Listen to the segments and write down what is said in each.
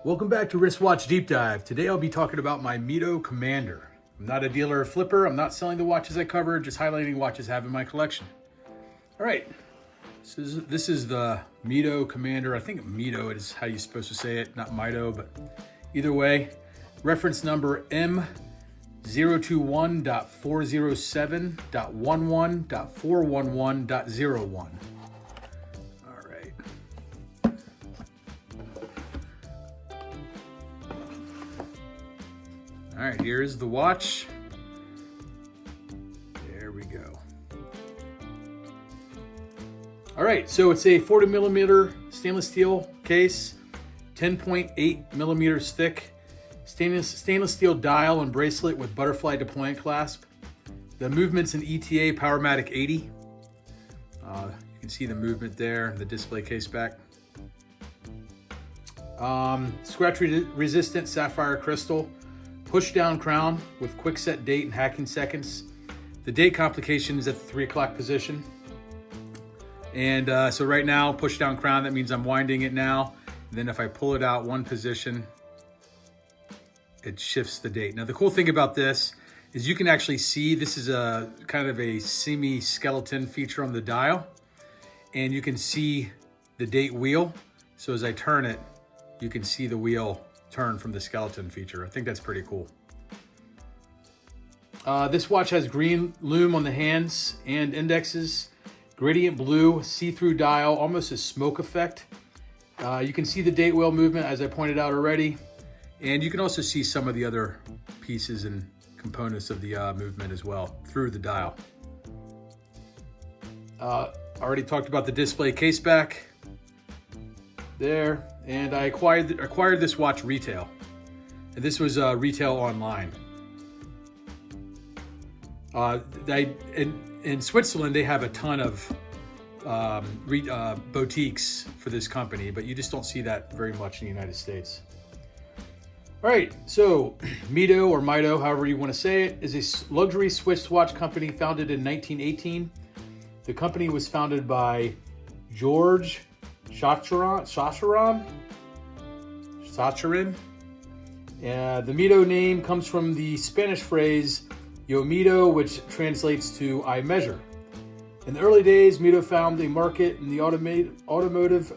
Welcome back to Wristwatch Deep Dive. Today I'll be talking about my Mido Commander. I'm not a dealer or flipper. I'm not selling the watches I cover, just highlighting watches I have in my collection. All right, this is the Mido Commander. I think Mido is how you're supposed to say it, not Mido, but either way. Reference number M021.407.11.411.01. All right, here's the watch. There we go. All right, so it's a 40 millimeter stainless steel case, 10.8 millimeters thick, stainless steel dial and bracelet with butterfly deployment clasp. The movement's an ETA Powermatic 80. You can see the movement there, the display case back. Scratch resistant sapphire crystal. Push down crown with quick set date and hacking seconds. The date complication is at the 3 o'clock position. And so right now, push down crown, that means I'm winding it now. And then if I pull it out one position, it shifts the date. Now the cool thing about this is you can actually see, this is a kind of a semi-skeleton feature on the dial. And you can see the date wheel. So as I turn it, you can see the wheel turn from the skeleton feature. I think that's pretty cool. This watch has green lume on the hands and indexes, gradient blue, see-through dial, almost a smoke effect. You can see the date wheel movement, as I pointed out already, and you can also see some of the other pieces and components of the movement as well through the dial. Already talked about the display case back there. And I acquired this watch retail. And this was retail online. In Switzerland, they have a ton of boutiques for this company, but you just don't see that very much in the United States. All right, so Mido or Mido, however you want to say it, is a luxury Swiss watch company founded in 1918. The company was founded by George Sacherin. The Mido name comes from the Spanish phrase "yo mido," which translates to "I measure." In the early days, Mido found a market in the automotive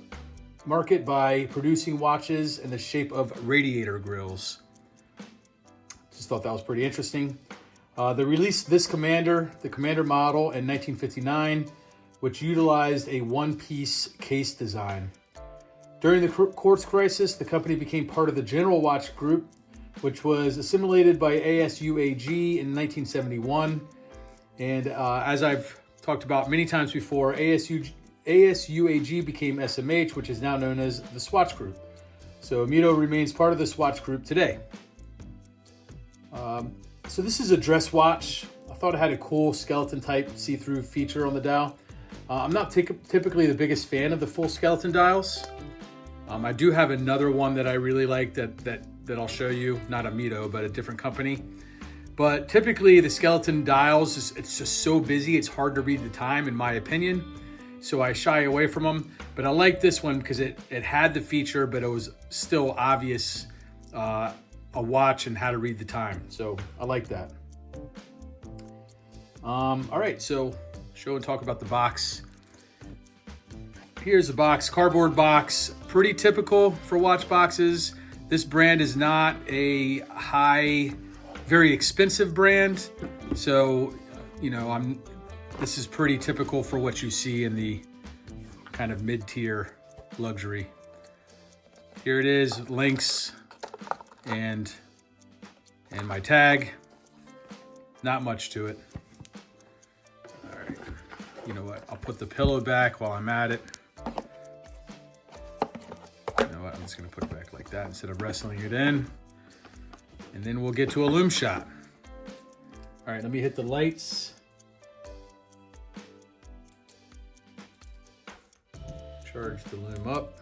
market by producing watches in the shape of radiator grills. Just thought that was pretty interesting. They released this Commander, the Commander model, in 1959, which utilized a one-piece case design. During the quartz crisis, the company became part of the General Watch Group, which was assimilated by ASUAG in 1971. And as I've talked about many times before, ASUAG became SMH, which is now known as the Swatch Group. So Mido remains part of the Swatch Group today. So this is a dress watch. I thought it had a cool skeleton type see-through feature on the dial. I'm not typically the biggest fan of the full skeleton dials. I do have another one that I really like that I'll show you, not a Mido, but a different company. But typically the skeleton dials, it's just so busy, it's hard to read the time in my opinion. So I shy away from them. But I like this one because it had the feature, but it was still obvious a watch and how to read the time. So I like that. All right, so show and talk about the box. Here's a box, cardboard box, pretty typical for watch boxes. This brand is not a high, very expensive brand. So, this is pretty typical for what you see in the kind of mid-tier luxury. Here it is, links and my tag. Not much to it. All right, you know what? I'll put the pillow back while I'm at it. I'm just gonna put it back like that instead of wrestling it in. And then we'll get to a lume shot. All right, let me hit the lights. Charge the lume up.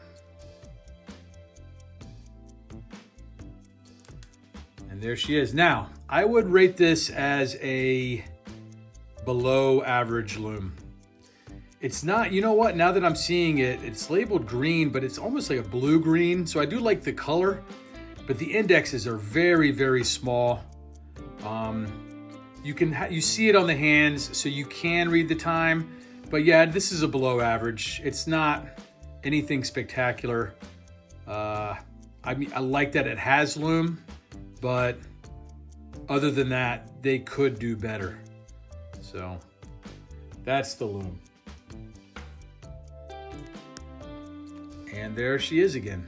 And there she is. Now, I would rate this as a below average lume. It's not, you know what, now that I'm seeing it, it's labeled green, but it's almost like a blue-green. So I do like the color, but the indexes are very, very small. You see it on the hands, so you can read the time. But yeah, this is a below average. It's not anything spectacular. I mean, I like that it has loom, but other than that, they could do better. So that's the loom. And there she is again.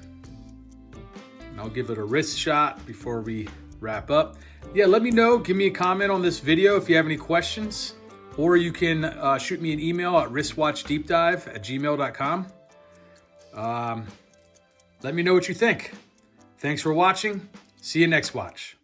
And I'll give it a wrist shot before we wrap up. Yeah, let me know. Give me a comment on this video if you have any questions. Or you can shoot me an email at wristwatchdeepdive@gmail.com. Let me know what you think. Thanks for watching. See you next watch.